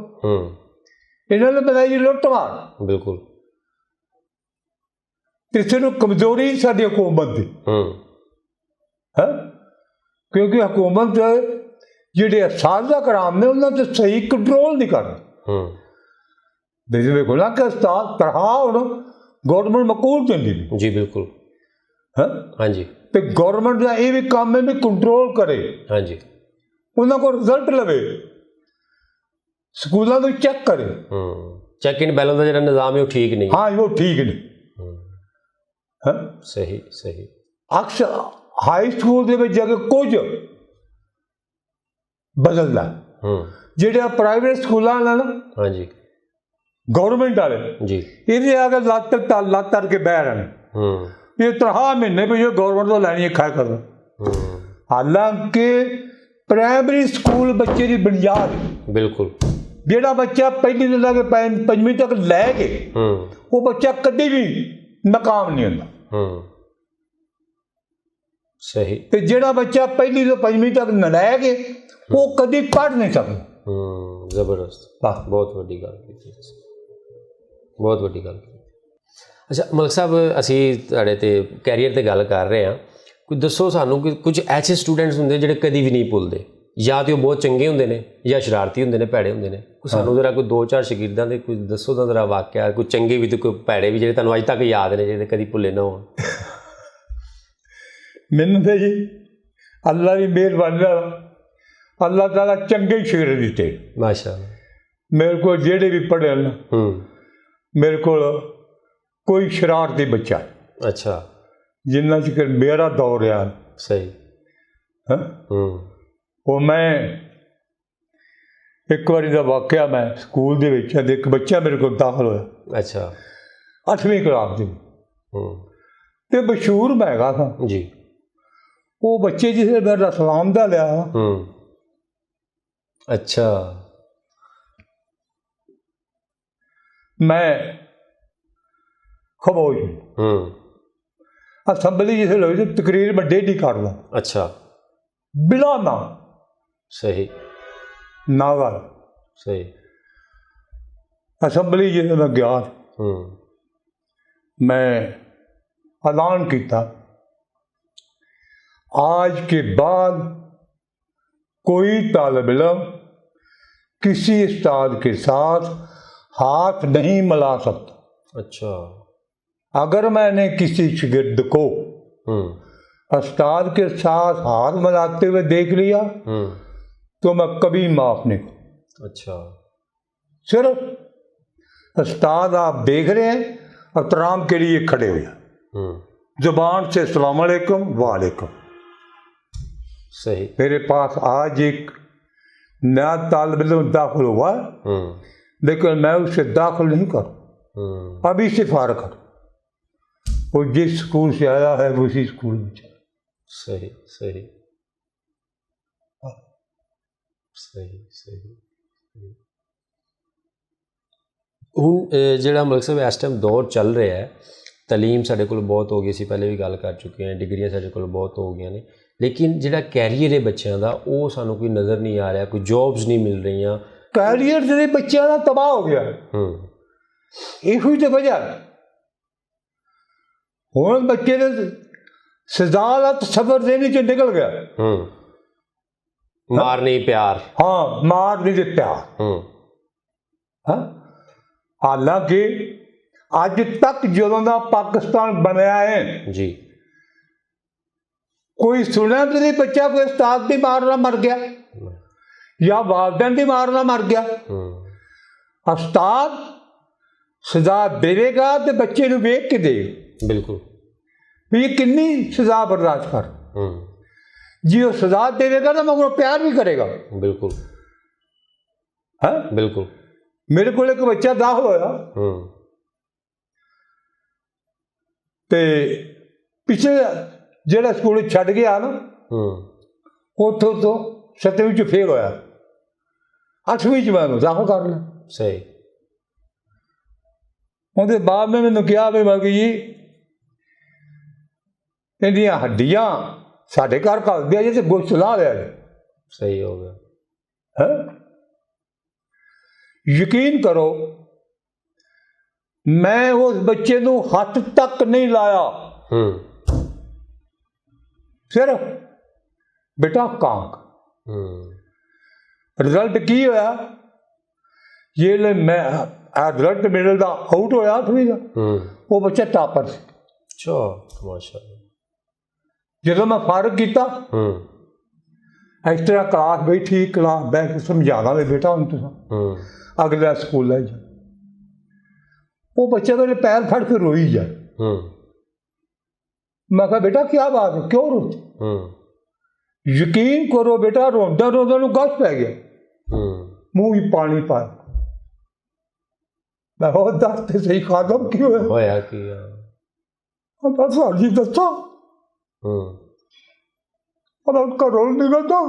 ਇਹਨਾਂ ਨੇ ਬਣਾਈ ਜੀ ਲੁੱਟ ਮਾਰ। ਬਿਲਕੁਲ। ਤੇ ਸਿਰਫ ਕਮਜ਼ੋਰੀ ਸਾਡੀ ਹਕੂਮਤ ਦੀ ਹੈ, ਕਿਉਂਕਿ ਹਕੂਮਤ ਜਿਹੜੇ ਅਸਾਜ਼ਾ ਕਰਾਮ ਨੇ ਉਹਨਾਂ 'ਤੇ ਸਹੀ ਕੰਟਰੋਲ ਨਹੀਂ ਕਰਦਾ। ਦੇਖੋ ਵੇਖੋ ਨਾ ਕਿ ਉਸਤਾਦ ਤਨਖਾਹ ਹੁਣ ਗੌਰਮੈਂਟ ਮਕਬੂਲ ਦਿੰਦੀ ਵੀ। ਜੀ ਬਿਲਕੁਲ। ਹੈ। ਹਾਂਜੀ। ਤੇ ਗੌਰਮੈਂਟ ਦਾ ਇਹ ਵੀ ਕੰਮ ਹੈ ਵੀ ਕੰਟਰੋਲ ਕਰੇ। ਹਾਂਜੀ। ਉਹਨਾਂ ਕੋਲ ਰਿਜ਼ਲਟ ਲਵੇ, ਸਕੂਲਾਂ ਨੂੰ ਚੈੱਕ ਕਰੇ। ਚੈੱਕ ਇਨ ਬੈਲੈਂਸ ਦਾ ਜਿਹੜਾ ਨਿਜ਼ਾਮ ਹੈ ਉਹ ਠੀਕ ਨਹੀਂ। ਹਾਂ ਉਹ ਠੀਕ ਨਹੀਂ। ਹਾਂ ਸਹੀ ਸਹੀ। ਅਕਸਰ ਹਾਈ ਸਕੂਲ ਦੇ ਵਿੱਚ ਜਾ ਕੇ ਕੁਝ ਬਦਲਦਾ। ਜਿਹੜੇ ਪ੍ਰਾਈਵੇਟ ਸਕੂਲਾਂ ਨਾਲ ਨਾ, ਹਾਂਜੀ, ਗੌਰਮੈਂਟ ਵਾਲੇ ਜੀ, ਇਹਦੇ ਆ ਕੇ ਲੱਤ ਤਰ ਕੇ ਬਹਿ ਰਹੇ ਨੇ। ਇਹ ਤਨਖਾਹ ਮਹੀਨੇ ਵੀ ਗੌਰਮੈਂਟ ਤੋਂ ਲੈਣੀ ਹੈ ਖਾਇਆ ਕਰਦਾ। ਹਾਲਾਂਕਿ ਪ੍ਰਾਇਮਰੀ ਸਕੂਲ ਬੱਚੇ ਦੀ ਬੁਨਿਆਦ। ਬਿਲਕੁਲ। ਜਿਹੜਾ ਬੱਚਾ ਪਹਿਲੀ ਤੋਂ ਲੈ ਕੇ ਪੰਜਵੀਂ ਤੱਕ ਲੈ ਕੇ ਉਹ ਬੱਚਾ ਕਦੇ ਵੀ ਨਾਕਾਮ ਨਹੀਂ ਹੁੰਦਾ। ਸਹੀ। ਤੇ ਜਿਹੜਾ ਬੱਚਾ ਪਹਿਲੀ ਤੋਂ ਪੰਜਵੀਂ ਤੱਕ ਲੈ ਕੇ ਉਹ ਕਦੀ ਪੜ੍ਹ ਨਹੀਂ ਸਕਦਾ। ਜ਼ਬਰਦਸਤ, ਬਹੁਤ ਵੱਡੀ ਗੱਲ ਕੀਤੀ ਤੁਸੀਂ, ਬਹੁਤ ਵੱਡੀ ਗੱਲ ਕੀਤੀ। ਅੱਛਾ ਮਲਕ ਸਾਹਿਬ, ਅਸੀਂ ਤੁਹਾਡੇ ਤੇ ਕੈਰੀਅਰ 'ਤੇ ਗੱਲ ਕਰ ਰਹੇ ਹਾਂ, ਕੋਈ ਦੱਸੋ ਸਾਨੂੰ ਕਿ ਕੁਝ ਐਸੇ ਸਟੂਡੈਂਟਸ ਹੁੰਦੇ ਜਿਹੜੇ ਕਦੀ ਵੀ ਨਹੀਂ ਭੁੱਲਦੇ, ਜਾਂ ਤਾਂ ਉਹ ਬਹੁਤ ਚੰਗੇ ਹੁੰਦੇ ਨੇ ਜਾਂ ਸ਼ਰਾਰਤੀ ਹੁੰਦੇ ਨੇ, ਭੈੜੇ ਹੁੰਦੇ ਨੇ। ਸਾਨੂੰ ਜ਼ਰਾ ਕੋਈ 2-4 ਸ਼ਾਗਿਰਦਾਂ ਦੇ ਕੁਝ ਦੱਸੋ ਤਾਂ ਜ਼ਰਾ ਵਾਕਿਆ, ਕੋਈ ਚੰਗੇ ਵੀ ਤੇ ਕੋਈ ਭੈੜੇ ਵੀ, ਜਿਹੜੇ ਤੁਹਾਨੂੰ ਅੱਜ ਤੱਕ ਯਾਦ ਨੇ, ਜਿਹੜੇ ਕਦੀ ਭੁੱਲੇ ਨਾ ਹੋਣ। ਮੈਨੂੰ ਤਾਂ ਜੀ ਅੱਲਾ ਦੀ ਮਿਹਰਬਾਨੀ ਨਾਲ ਅੱਲਾ ਤਾਲਾ ਚੰਗੇ ਸ਼ਾਗਿਰਦ ਦਿੱਤੇ ਮਾਸ਼ਾ ਅੱਲਾ। ਮੇਰੇ ਕੋਲ ਜਿਹੜੇ ਵੀ ਪੜ੍ਹੇ ਨਾ, ਮੇਰੇ ਕੋਲ ਕੋਈ ਸ਼ਰਾਰਤੀ ਬੱਚਾ, ਅੱਛਾ, ਜਿੰਨਾ ਚਿਰ ਮੇਰਾ ਦੌਰ ਰਿਹਾ। ਸਹੀ। ਉਹ ਮੈਂ ਇੱਕ ਵਾਰੀ ਦਾ ਵਾਕਿਆ, ਮੈਂ ਸਕੂਲ ਦੇ ਵਿੱਚ ਇੱਕ ਬੱਚਾ ਮੇਰੇ ਕੋਲ ਦਾਖਲ ਹੋਇਆ। ਅੱਛਾ। 8ਵੀਂ ਕਲਾਸ ਦੇ ਤੇ ਮਸ਼ਹੂਰ ਮੈਂ ਹੈਗਾ ਸਾਂ ਜੀ। ਉਹ ਬੱਚੇ ਜਿਸੇ ਮੇਰਾ ਸਲਾਮ ਦਾ ਲਿਆ। ਅੱਛਾ। ਮੈਂ ਖਮੋਸ਼ ਅਸੈਂਬਲੀ ਜਿਸੇ ਲੋਈ ਤਕਰੀਰ ਮੈਂ ਡੇਲੀ ਕਰਦਾ। ਅੱਛਾ। ਬਿਲਾ ਨਾ। ਸਹੀ। ਨਾਵਲ। ਸਹੀ। ਅਸੈਂਬਲੀ ਜਿਸੇ ਮੈਂ ਗਿਆ, मैं ऐलान किया आज के बाद कोई तालिब इल्म किसी उस्ताद के साथ हाथ नहीं मिला सकता। अच्छा। अगर मैंने किसी शागिर्द को उस्ताद के साथ हाथ मिलाते हुए देख लिया तो मैं कभी माफ नहीं करूँ। अच्छा। सिर्फ उस्ताद आप देख रहे हैं, एहतराम के लिए खड़े हो जाए, जुबान से अस्सलाम वालेकुम वालेकुम। सही। मेरे पास आज एक नया तालिब इल्म दाखिल हुआ, लेकिन मैं उससे दाखिल नहीं करूँ, अभी से फारग कर। वो जिस स्कूल से आया है उसी स्कूल में चला। सही सही सही सही। ਹੁਣ ਜਿਹੜਾ ਮਲਕ ਸਾਹਿਬ ਇਸ ਟਾਈਮ ਦੌਰ ਚੱਲ ਰਿਹਾ ਹੈ, ਤਾਲੀਮ ਸਾਡੇ ਕੋਲ ਬਹੁਤ ਹੋ ਗਈ, ਅਸੀਂ ਪਹਿਲੇ ਵੀ ਗੱਲ ਕਰ ਚੁੱਕੇ ਹਾਂ, ਡਿਗਰੀਆਂ ਸਾਡੇ ਕੋਲ ਬਹੁਤ ਹੋ ਗਈਆਂ ਨੇ, ਲੇਕਿਨ ਜਿਹੜਾ ਕੈਰੀਅਰ ਹੈ ਬੱਚਿਆਂ ਦਾ ਉਹ ਸਾਨੂੰ ਕੋਈ ਨਜ਼ਰ ਨਹੀਂ ਆ ਰਿਹਾ, ਕੋਈ ਜੌਬਸ ਨਹੀਂ ਮਿਲ ਰਹੀਆਂ। ਕੈਰੀਅਰ ਜਿਹੜੇ ਬੱਚਿਆਂ ਦਾ ਤਬਾਹ ਹੋ ਗਿਆ, ਇਹੋ ਹੀ ਤਾਂ ਵਜ੍ਹਾ। ਹੁਣ ਬੱਚੇ ਦੇ ਸਜ਼ਾ ਦਾ ਤਸੱਵੁਰ ਦੇ ਵਿੱਚ ਨਿਕਲ ਗਿਆ। ਮਾਰ ਨਹੀਂ ਪਿਆਰ। ਹਾਂ, ਮਾਰ ਨਹੀਂ ਤੇ ਪਿਆਰ। ਹਾਂ, ਹਾਲਾਂਕਿ ਅੱਜ ਤੱਕ ਜਦੋਂ ਦਾ ਪਾਕਿਸਤਾਨ ਬਣਿਆ ਹੈ ਜੀ, ਕੋਈ ਸੁਣਿਆ ਕਿ ਬੱਚਾ ਕੋਈ ਉਸਤਾਦ ਦੀ ਮਾਰ ਨਾਲ ਮਰ ਗਿਆ ਜਾਂ ਵਾਲਿदैन ਦੀ ਮਾਰ ਨਾਲ ਮਰ ਗਿਆ। ਉਸਤਾਦ ਸਜ਼ਾ ਦੇਵੇਗਾ ਤੇ ਬੱਚੇ ਨੂੰ ਵੇਖ ਕੇ ਦੇਗਾ। ਬਿਲਕੁਲ। ਵੀ ਇਹ ਕਿੰਨੀ ਸਜ਼ਾ ਬਰਦਾਸ਼ਤ ਕਰ। ਜੀ ਉਹ ਸਜ਼ਾ ਦੇਵੇਗਾ ਤਾਂ ਮਗਰੋਂ ਪਿਆਰ ਵੀ ਕਰੇਗਾ। ਬਿਲਕੁਲ। ਹੈ ਬਿਲਕੁਲ। ਮੇਰੇ ਕੋਲ ਇੱਕ ਬੱਚਾ ਦਾਖਲ ਹੋਇਆ ਤੇ ਪਿਛਲੇ ਜਿਹੜਾ ਸਕੂਲ ਛੱਡ ਗਿਆ ਨਾ, ਉੱਥੋਂ ਤੋਂ 7ਵੀਂ 'ਚ ਫੇਲ ਹੋਇਆ, 8ਵੀਂ 'ਚ ਮੈਂ ਦਾਖਲ ਕਰ ਲਿਆ। ਸਹੀ। ਉਹਦੇ ਬਾਅਦ ਨੇ ਮੈਨੂੰ ਕਿਹਾ ਵੀ ਮੈਂ ਜੀ ਇਹਦੀਆਂ ਹੱਡੀਆਂ ਸਾਡੇ ਘਰ ਘੱਲਦੇ ਆ ਜੇ ਗੋਸ਼ਤ ਲਾ ਲਿਆ। ਸਹੀ ਹੋ ਗਿਆ। ਹੈ, ਯਕੀਨ ਕਰੋ ਮੈਂ ਉਸ ਬੱਚੇ ਨੂੰ ਹੱਥ ਤੱਕ ਨਹੀਂ ਲਾਇਆ। ਸਿਰਫ ਬੇਟਾ ਕਾਂਕ। ਰਿਜ਼ਲਟ ਕੀ ਹੋਇਆ, ਜੇ ਮੈਂ ਰਿਜ਼ਲਟ ਮੇਰੇ ਦਾ ਆਊਟ ਹੋਇਆ 8ਵੀਂ ਦਾ, ਉਹ ਬੱਚਾ ਟਾਪਰ ਸੀ। ਅੱਛਾ, ਮਾਸ਼ਾਅੱਲਾ। ਜਦੋਂ ਮੈਂ ਫਾਰਗ ਕੀਤਾ, ਇਸ ਤਰ੍ਹਾਂ ਕਲਾਸ ਬੈਠੀ, ਕਲਾਸ ਬਹਿ ਕੇ ਸਮਝਾਦਾ ਵੀ ਬੇਟਾ ਹੁਣ ਤੁਸੀਂ ਅਗਲਾ ਸਕੂਲ ਲੈ ਜਾ। ਉਹ ਬੱਚਾ ਮੇਰੇ ਪੈਰ ਫੜ ਕੇ ਰੋਈ ਜਾ। ਮੈਂ ਕਿਹਾ ਬੇਟਾ ਕੀ ਬਾਤ ਹੈ, ਕਿਉਂ ਰੋਤੇ? ਯਕੀਨ ਕਰੋ ਬੇਟਾ, ਰੋਂਦਾ ਰੋਂਦਾ ਨੂੰ ਗਸ਼ ਪੈ ਗਿਆ, ਮੂੰਹ ਹੀ ਪਾਣੀ ਪਾ। ਮੈਂ ਉਹ ਦੱਸ ਤੇ ਸਹੀ ਖਾਦਮ ਕੀ ਹੋਇਆ? ਹੋਇਆ ਕੀ ਆ? ਬਸ ਜੀ ਦੱਸੋ। ਘਰੋਂ ਨਿਕਲਦਾ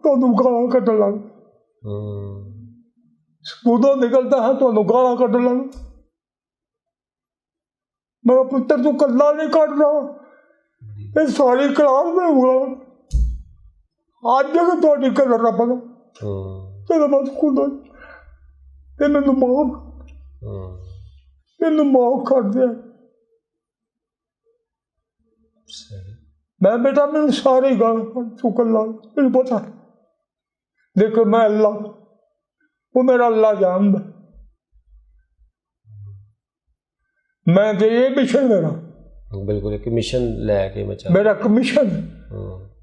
ਤੁਹਾਨੂੰ ਗਾਲਾਂ ਕੱਢਣ ਲੱਗ। ਸਕੂਲੋਂ ਨਿਕਲਦਾ ਹਾਂ ਤੁਹਾਨੂੰ ਗਾਲਾਂ ਕੱਢ ਲੈਣ। ਮੈਂ ਪੁੱਤਰ ਤੂੰ ਕੱਲਾ ਨਹੀਂ ਕੱਢਦਾ, ਇਹ ਸਾਰੀ ਕਲਾਸ ਮੈਂ ਹੋਊਗਾ। ਅੱਜ ਤੱਕ ਤੁਹਾਡੀ ਕਦਰ ਨਾ ਪਤਾ ਚਲੋ ਬਸ ਸਕੂਲੋਂ ਤੇ ਮੈਨੂੰ ਮਾਫ ਕਰ ਦਿਆ। ਮੈਂ ਬੇਟਾ ਮੈਨੂੰ ਸਾਰੇ ਗੱਲ ਤੂੰ ਕੱਲਾ, ਮੈਨੂੰ ਪਤਾ। ਦੇਖੋ ਮੈਂ ਅੱਲਾ, ਉਹ ਮੇਰਾ ਅੱਲਾ ਜਾਣਦਾ। ਮੈਂ ਤੇ ਇਹ ਮਿਸ਼ਨ ਮੇਰਾ ਬਿਲਕੁਲ ਇੱਕ ਮਿਸ਼ਨ ਲੈ ਕੇ ਮੈਂ ਮੇਰਾ ਕਮਿਸ਼ਨ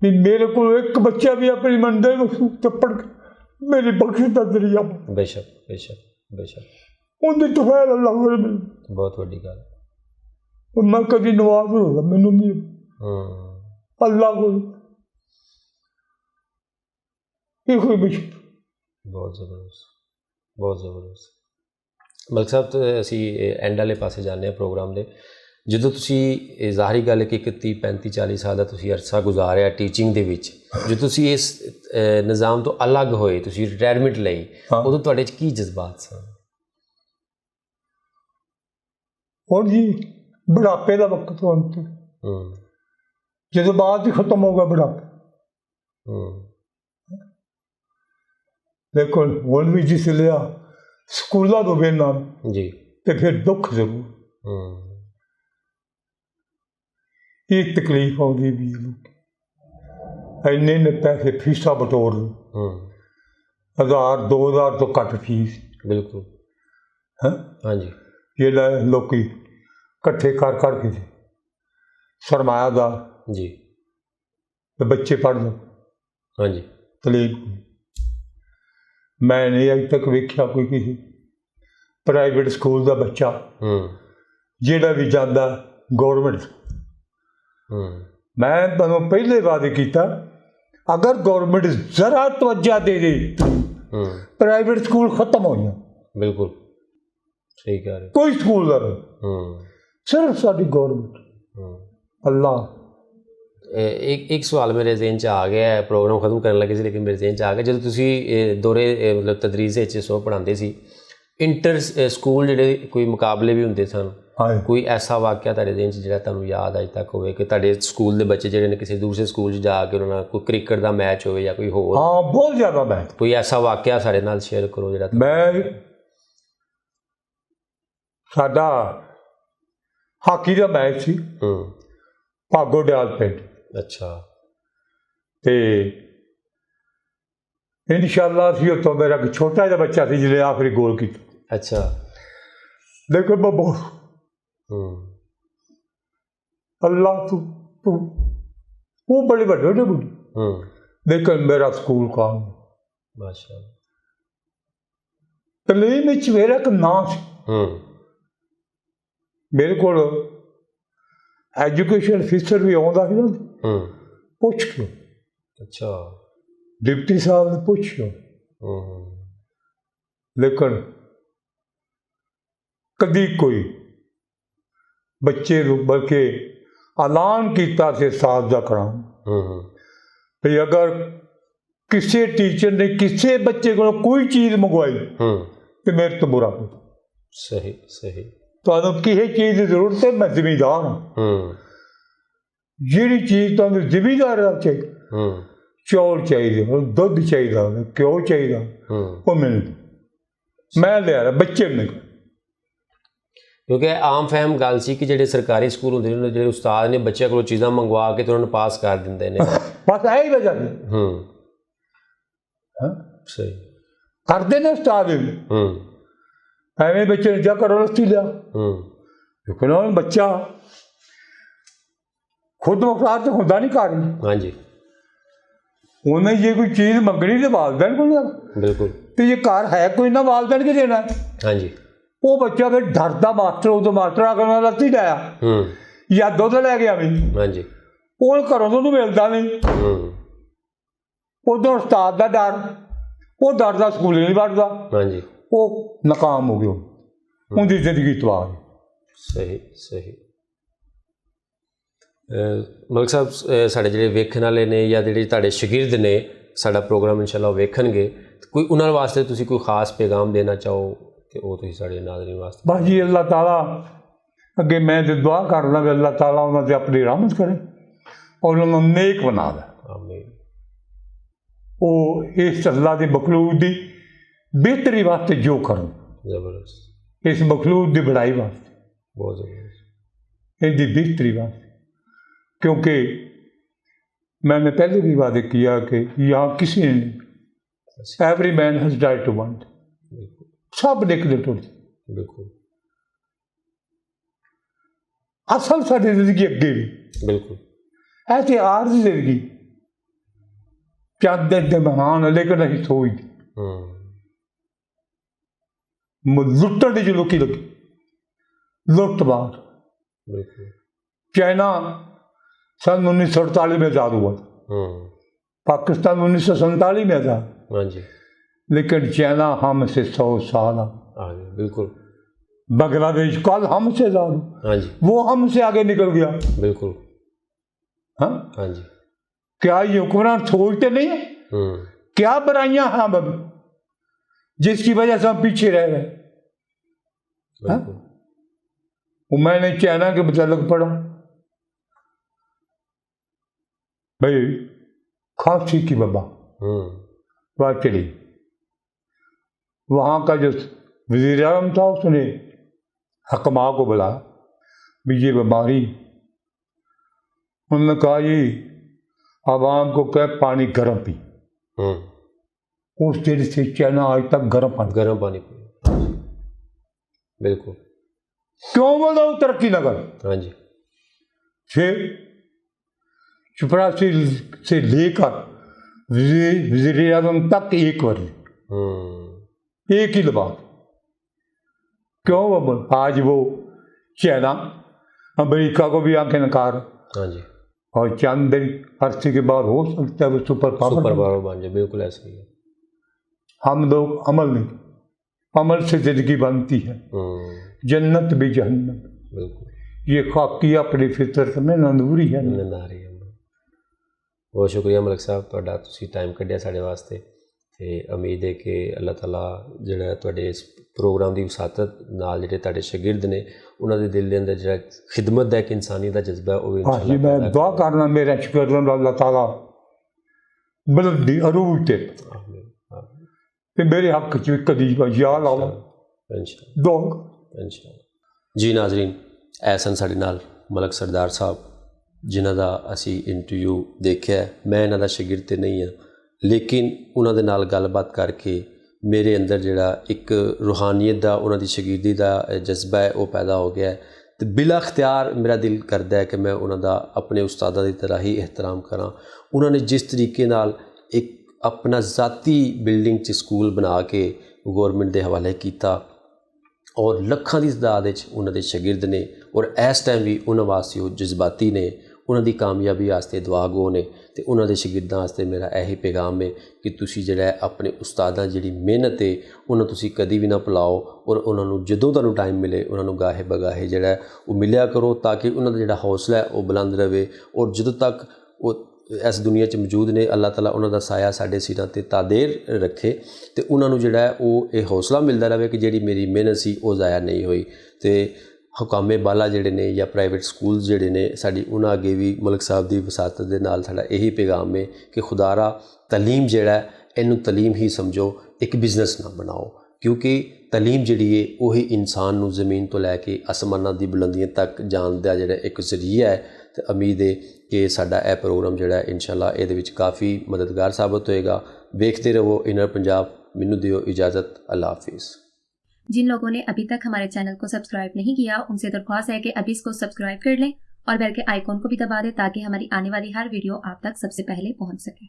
ਵੀ ਮੇਰੇ ਕੋਲ ਇੱਕ ਬੱਚਾ ਵੀ ਆਪਣੀ ਮੰਡੇ ਨੂੰ ਚੱਪੜ ਮੇਰੀ ਬਖਸ਼ਿਸ਼ ਦਾ ਜ਼ਰੀਆ। ਬੇਸ਼ੱਕ ਬੇਸ਼ੱਕ ਬੇਸ਼ੱਕ ਉਹਦੀ ਤਫੈਲ ਅੱਲਾ ਹੋਵੇ ਮੈਨੂੰ, ਬਹੁਤ ਵੱਡੀ ਗੱਲ। ਮੈਂ ਕਦੀ ਨਵਾਜ਼ ਨਹੀਂ ਹੋਗਾ, ਮੈਨੂੰ ਨਹੀਂ ਅੱਲਾ ਕੋਲ ਇਹ ਕੋਈ ਮਿਸ਼ਨ। ਬਹੁਤ ਜ਼ਬਰਦਸਤ ਬਹੁਤ ਜ਼ਬਰਦਸਤ। ਮਲਕ ਸਾਹਿਬ ਅਸੀਂ ਐਂਡ ਵਾਲੇ ਪਾਸੇ ਜਾਂਦੇ ਹਾਂ ਪ੍ਰੋਗਰਾਮ ਦੇ। ਜਦੋਂ ਤੁਸੀਂ ਜ਼ਾਹਰੀ ਗੱਲ ਕਿ 30 35 40 ਸਾਲ ਦਾ ਤੁਸੀਂ ਅਰਸਾ ਗੁਜ਼ਾਰਿਆ ਟੀਚਿੰਗ ਦੇ ਵਿੱਚ, ਜਦੋਂ ਤੁਸੀਂ ਇਸ ਨਿਜ਼ਾਮ ਤੋਂ ਅਲੱਗ ਹੋਏ, ਤੁਸੀਂ ਰਿਟਾਇਰਮੈਂਟ ਲਈ, ਉਦੋਂ ਤੁਹਾਡੇ 'ਚ ਕੀ ਜਜ਼ਬਾਤ ਸਨ? ਹੁਣ ਜੀ ਬੁਢਾਪੇ ਦਾ ਵਕਤ ਹੋਣ ਤੇ ਜਦੋਂ ਬਾਅਦ ਹੀ ਖਤਮ ਹੋ ਗਿਆ ਬੁਢਾਪਾ। ਦੇਖੋ ਹੁਣ ਵੀ ਜਿਸ ਲਿਆ ਸਕੂਲਾਂ ਤੋਂ ਵੇਨਾ ਜੀ ਤੇ ਫਿਰ ਦੁੱਖ ਜ਼ਰੂਰ, ਇਹ ਤਕਲੀਫ ਆਉਂਦੀ ਵੀ ਇੰਨੇ ਪੈਸੇ ਫੀਸਾਂ ਬਟੋਰ ਲਓ, 1000 2000 ਤੋਂ ਘੱਟ ਫੀਸ। ਬਿਲਕੁਲ ਹਾਂਜੀ। ਜਿਹੜਾ ਲੋਕੀ ਇਕੱਠੇ ਕਰ ਕੇ ਸਰਮਾਇਆ ਦਾ ਜੀ ਤੇ ਬੱਚੇ ਪੜ੍ਹ ਲਓ। ਹਾਂਜੀ ਤਲੀਮ ਮੈਂ ਨਹੀਂ ਅਜੇ ਤੱਕ ਵੇਖਿਆ ਕੋਈ ਕਿਸੇ ਪ੍ਰਾਈਵੇਟ ਸਕੂਲ ਦਾ ਬੱਚਾ ਜਿਹੜਾ ਵੀ ਜਾਂਦਾ ਗੌਰਮੈਂਟ। ਮੈਂ ਤੁਹਾਨੂੰ ਪਹਿਲੇ ਵਾਅਦੇ ਕੀਤਾ, ਅਗਰ ਗੌਰਮੈਂਟ ਜ਼ਰਾ ਤਵੱਜਾ ਦੇ ਦੇ ਪ੍ਰਾਈਵੇਟ ਸਕੂਲ ਖਤਮ ਹੋ ਜਾਣ। ਬਿਲਕੁਲ ਸਹੀ ਕਹਿ ਰਹੇ। ਕੋਈ ਸਕੂਲ ਦਾ ਸਿਰਫ ਸਾਡੀ ਗੌਰਮੈਂਟ। ਅੱਲਾਹ ਇੱਕ ਸਵਾਲ ਮੇਰੇ ਜ਼ਿਹਨ 'ਚ ਆ ਗਿਆ, ਪ੍ਰੋਗਰਾਮ ਖਤਮ ਕਰਨ ਲੱਗੇ ਸੀ ਲੇਕਿਨ ਮੇਰੇ ਜ਼ਿਹਨ 'ਚ ਆ ਗਿਆ, ਜਦੋਂ ਤੁਸੀਂ ਦੌਰੇ ਮਤਲਬ ਤਦਰੀਸ ਵਿੱਚ ਸੋ ਪੜ੍ਹਾਉਂਦੇ ਸੀ, ਇੰਟਰ ਸਕੂਲ ਜਿਹੜੇ ਕੋਈ ਮੁਕਾਬਲੇ ਵੀ ਹੁੰਦੇ ਸਨ, ਕੋਈ ਐਸਾ ਵਾਕਿਆ ਤੁਹਾਡੇ ਜ਼ਿਹਨ 'ਚ ਜਿਹੜਾ ਤੁਹਾਨੂੰ ਯਾਦ ਅਜੇ ਤੱਕ ਹੋਵੇ ਕਿ ਤੁਹਾਡੇ ਸਕੂਲ ਦੇ ਬੱਚੇ ਜਿਹੜੇ ਨੇ ਕਿਸੇ ਦੂਸਰੇ ਸਕੂਲ 'ਚ ਜਾ ਕੇ ਉਹਨਾਂ ਨਾਲ ਕੋਈ ਕ੍ਰਿਕਟ ਦਾ ਮੈਚ ਹੋਵੇ ਜਾਂ ਕੋਈ ਹੋਰ? ਹਾਂ ਬਹੁਤ ਜ਼ਿਆਦਾ ਮੈਚ। ਕੋਈ ਐਸਾ ਵਾਕਿਆ ਸਾਡੇ ਨਾਲ ਸ਼ੇਅਰ ਕਰੋ ਜਿਹੜਾ। ਮੈਂ ਸਾਡਾ ਹਾਕੀ ਦਾ ਮੈਚ ਸੀ ਭਾਗੋ ਡਿਆਲ ਪਿੰਡ। ਅੱਛਾ। ਤੇ ਇਨਸ਼ਾਅੱਲਾ ਅਸੀਂ ਉੱਥੋਂ, ਮੇਰਾ ਇੱਕ ਛੋਟਾ ਜਿਹਾ ਬੱਚਾ ਸੀ ਜਿਹਨੇ ਆਖਰੀ ਗੋਲ ਕੀਤਾ। ਅੱਛਾ। ਦੇਖੋ ਮੈਂ ਬਹੁਤ ਅੱਲਾਹ ਤੂੰ ਉਹ ਬੜੇ ਵੱਡੇ ਲੇਕਿਨ ਮੇਰਾ ਸਕੂਲ ਕੰਮ ਮਾਸ਼ਾਅੱਲਾ ਤਲੀਮ ਵਿੱਚ ਮੇਰਾ ਇੱਕ ਨਾਂ ਸੀ। ਮੇਰੇ ਕੋਲ ਐਜੂਕੇਸ਼ਨ ਅਫੀਸਰ ਵੀ ਆਉਂਦਾ ਸੀ ਨਾ, ਪੁੱਛ ਕੇ। ਅੱਛਾ। ਡਿਪਟੀ ਸਾਹਿਬ ਨੇ ਪੁੱਛਿਓ। ਲੇਕਿਨ ਕਦੀ ਕੋਈ ਬੱਚੇ ਨੂੰ, ਬਲਕਿ ਐਲਾਨ ਕੀਤਾ ਸੀ ਸਾਥ ਦਾ ਕਰਾਂ ਵੀ ਅਗਰ ਕਿਸੇ ਟੀਚਰ ਨੇ ਕਿਸੇ ਬੱਚੇ ਕੋਲ ਕੋਈ ਚੀਜ਼ ਮੰਗਵਾਈ ਤੇ ਮੇਰੇ ਤੋਂ ਬੁਰਾ ਕੋਈ। ਸਹੀ ਸਹੀ। ਤੁਹਾਨੂੰ ਕਿਸੇ ਚੀਜ਼ ਦੀ ਜ਼ਰੂਰਤ ਹੈ, ਮੈਂ ਜ਼ਿਮੀਂਦਾਰ ਹਾਂ। ਜਿਹੜੀ ਚੀਜ਼ ਤੁਹਾਨੂੰ ਜ਼ਿਮੀਂਦਾਰ ਦਾ ਚਾਹੀਦਾ, ਚੌਲ ਚਾਹੀਦੇ, ਦੁੱਧ ਚਾਹੀਦਾ, ਘਿਓ ਚਾਹੀਦਾ, ਉਹ ਮੈਨੂੰ ਮੈਂ ਲਿਆ ਬੱਚੇ ਨੂੰ। ਕਿਉਂਕਿ ਆਮ ਫਹਿਮ ਗੱਲ ਸੀ ਕਿ ਜਿਹੜੇ ਸਰਕਾਰੀ ਸਕੂਲ ਹੁੰਦੇ ਨੇ, ਜਿਹੜੇ ਉਸਤਾਦ ਨੇ ਬੱਚਿਆਂ ਕੋਲੋਂ ਚੀਜ਼ਾਂ ਮੰਗਵਾ ਕੇ ਤੇ ਉਹਨਾਂ ਨੂੰ ਪਾਸ ਕਰ ਦਿੰਦੇ ਨੇ। ਬਸ ਇਹੀ ਵਜ੍ਹਾ ਸੀ। ਸਹੀ ਕਰਦੇ ਨੇ ਉਸਤਾਦ ਐਵੇਂ ਬੱਚੇ ਨੂੰ ਜਾ ਕਰੋ ਰਸਤੀ ਲਿਆ। ਲੇਕਿਨ ਬੱਚਾ ਖੁਦ ਮੁਖਤਾਰ ਤਾਂ ਹੁੰਦਾ ਨਹੀਂ ਘਰ। ਹਾਂਜੀ। ਉਹਨੇ ਜੇ ਕੋਈ ਚੀਜ਼ ਮੰਗਣੀ ਤੇ ਵਾਲਦੈਨ ਕੋਲ ਜਾਣਾ। ਬਿਲਕੁਲ। ਤੇ ਜੇ ਘਰ ਹੈ ਕੋਈ ਨਾ, ਵਾਲਦੈਨ ਕੀ ਦੇਣਾ। ਹਾਂਜੀ। ਉਹ ਬੱਚਾ ਫਿਰ ਡਰਦਾ ਮਾਸਟਰ, ਉਦੋਂ ਮਾਸਟਰ ਆ ਕੇ ਉਹਨਾਂ ਦਾ ਲੱਤੀ ਲਾਇਆ ਜਾਂ ਦੁੱਧ ਲੈ ਕੇ ਆਵੀਂ। ਹਾਂਜੀ। ਉਹ ਘਰੋਂ ਤੋਂ ਉਹਨੂੰ ਮਿਲਦਾ ਨਹੀਂ। ਉਦੋਂ ਉਸਤਾਦ ਦਾ ਡਰ, ਉਹ ਡਰਦਾ ਸਕੂਲ ਨਹੀਂ ਵੜਦਾ। ਹਾਂਜੀ। ਉਹ ਨਾਕਾਮ ਹੋ ਗਿਆ, ਉਹਦੀ ਜ਼ਿੰਦਗੀ ਤਬਾਹ। ਸਹੀ ਸਹੀ। ਮਲਕ ਸਾਹਿਬ ਸਾਡੇ ਜਿਹੜੇ ਵੇਖਣ ਵਾਲੇ ਨੇ ਜਾਂ ਜਿਹੜੇ ਤੁਹਾਡੇ ਸ਼ਾਗਿਰਦ ਨੇ ਸਾਡਾ ਪ੍ਰੋਗਰਾਮ ਇਨਸ਼ਾਅੱਲਾ ਵੇਖਣਗੇ, ਕੋਈ ਉਹਨਾਂ ਵਾਸਤੇ ਤੁਸੀਂ ਕੋਈ ਖਾਸ ਪੈਗਾਮ ਦੇਣਾ ਚਾਹੋ ਕਿ ਉਹ ਤੁਸੀਂ ਸਾਡੇ ਨਾਜ਼ਰੀਨ ਵਾਸਤੇ? बस जी अल्लाह ताला अगे मैं तो दुआ करना भी अल्लाह ताला उन्होंने अपनी रहमत करे और उन्होंने नेक बना दे। आमीन। वो इस अल्लाह की मखलूक की बेहतरी वास्ते जो करन, ज़बरदस्त, इस मखलूक की बढ़ाई वास्ते, बहुत ज़बरदस्त, इसकी बेहतरी वास्ते। क्योंकि मैंने पहले भी वादे किया कि यहाँ किसी ने नहीं, every man has died to want, सब निकले टुट। बिल्कुल असल साड़ी जिंदगी अगे भी बिल्कुल ऐसे आर्जी जिंदगी चंद दिन महान, लेकिन अभी सोचते लुट्टन की जो लुकी लगी लुटमार। बिल्कुल। चाइना सन 1948 में आज़ाद हुआ था, पाकिस्तान 1947 में आज़ाद। हाँ जी। लेकिन चाइना हमसे 100 साल आगे। बिल्कुल। बांग्लादेश कल हमसे आज़ाद हुआ, हाँ जी, वो हमसे आगे निकल गया। बिल्कुल। हाँ हाँ जी। क्या ये हुक्मरान सोचते नहीं है क्या बुराइयां हैं हम जिसकी वजह से हम पीछे रह रहे हैं? हाँ? वो मैंने चाइना के मुतालिक पढ़ा भाई, खांसी की वबा वहाँ चली, वहाँ का जो वज़ीर आज़म था उसने हकमा को बुलाया भी ये बीमारी, उन्होंने कहा ये आवाम को कह पानी गर्म पी। उस दिन से चाइना आज तक गर्म पानी पी। बिल्कुल। क्यों बोला वो तरक्की न कर? हाँ जी। फिर चपरासी से लेकर वज़ीर आज़म तक एक वर्दी, एक ही लिबास। क्यों वो आज वो चाइना अमेरिका को भी आके नकार। हाँ जी। और चंद दिन अरसे के बाद हो सकता है वो सुपर पावर बन जाए। बिल्कुल ऐसा ही है। हम लोग अमल नहीं, अमल से जिंदगी बनती है, जन्नत भी जहन्नम। बिल्कुल। ये खाकी अपनी फितरत में नंदूरी है। बहुत शुक्रिया मलिक साहब ਤੁਹਾਡਾ, ਤੁਸੀਂ ਟਾਈਮ ਕੱਢਿਆ ਸਾਡੇ ਵਾਸਤੇ ਤੇ ਉਮੀਦ ਹੈ ਕਿ ਅੱਲਾਹ ਤਾਲਾ ਜਿਹੜਾ ਤੁਹਾਡੇ ਇਸ ਪ੍ਰੋਗਰਾਮ ਦੀ ਵਸਾਤਤ ਨਾਲ ਜਿਹੜੇ ਤੁਹਾਡੇ ਸ਼ਾਗਿਰਦ ਨੇ ਉਹਨਾਂ ਦੇ ਦਿਲ ਦੇ ਅੰਦਰ ਜਿਹੜਾ ਖਿਦਮਤ ਦਾ ਇੱਕ ਇਨਸਾਨੀ ਦਾ ਜਜ਼ਬਾ ਉਹ इंशाअल्लाह मैं दुआ करना मेरा शुक्र अल्लाह ताला बुलंदी अरूज ते मेरे हक च कदी याद आवा इंशाअल्लाह। जी नाज़रीन, ऐसन साडे नाल मलिक सरदार साहब जिन्हां दा असी इंटरव्यू देखिया। मैं इन्हां दा शागिर्द ते नहीं हाँ, लेकिन उन्हां दे नाल गलबात करके मेरे अंदर जिहड़ा एक रूहानियत दा उन्हां दी शागिर्दी दा जज्बा है वो पैदा हो गया है। तो बिला अख्तियार मेरा दिल करता है कि मैं उन्हां दा अपने उस्तादा की तरह ही एहतराम करा। उन्होंने जिस तरीके नाल एक अपना ज़ाती बिल्डिंग च स्कूल बना के गौरमेंट के हवाले किया और लखां की तादाद उन्होंने शागिर्द ने और इस टाइम भी उन्होंने वास्ते वो जज्बाती ने, उन्होंने कामयाबी वास्ते दुआ गो ने। तो उन्होंने शागिर्दां वास्ते मेरा यही पैगाम है कि तुसी जिहड़ा अपने उस्तादां जिहड़ी मेहनत है उन्होंने तुसी कदी भी ना भुलाओ और उन्होंने जदों तुहानूं टाइम मिले उन्होंने गाहे बगाहे जिहड़ा वो मिलिया करो, ताकि उन्होंने जिहड़ा हौसला है वो बुलंद रहे और जदों तक वो इस दुनिया च मौजूद ने अल्लाह ताला उन्हों का साया साढ़े सिरां ते तादेर रखे तो उन्होंने जिहड़ा है वो ये हौसला मिलता रहे कि जिहड़ी मेरी मेहनत सी वो ज़ाया नहीं हुई। तो हुकामे बाला जिहड़े ने या प्राइवेट स्कूल जिहड़े ने साडी उन्हां अगे भी मलिक साहब की वसातत दे नाल साडा यही पैगाम है कि खुदारा तलीम जिहड़ा है इनू तलीम ही समझो, एक बिजनेस ना बनाओ, क्योंकि तलीम जिहड़ी है वही इंसान नू ज़मीन तो लैके आसमानां दी बुलंदियां तक जाण दा जिहड़ा एक ज़रिया है। तो उम्मीद है कि साडा यह प्रोग्राम जिहड़ा है इंशाअल्लाह इहदे विच काफ़ी मददगार साबित होएगा। देखते रहो इनर पंजाब। मैनू दियो इजाज़त, अल्लाह हाफिज़। जिन लोगों ने अभी तक हमारे चैनल को सब्सक्राइब नहीं किया उनसे दरख्वास्त है कि अभी इसको सब्सक्राइब कर लें और बेल के आइकॉन को भी दबा दें ताकि हमारी आने वाली हर वीडियो आप तक सबसे पहले पहुंच सके।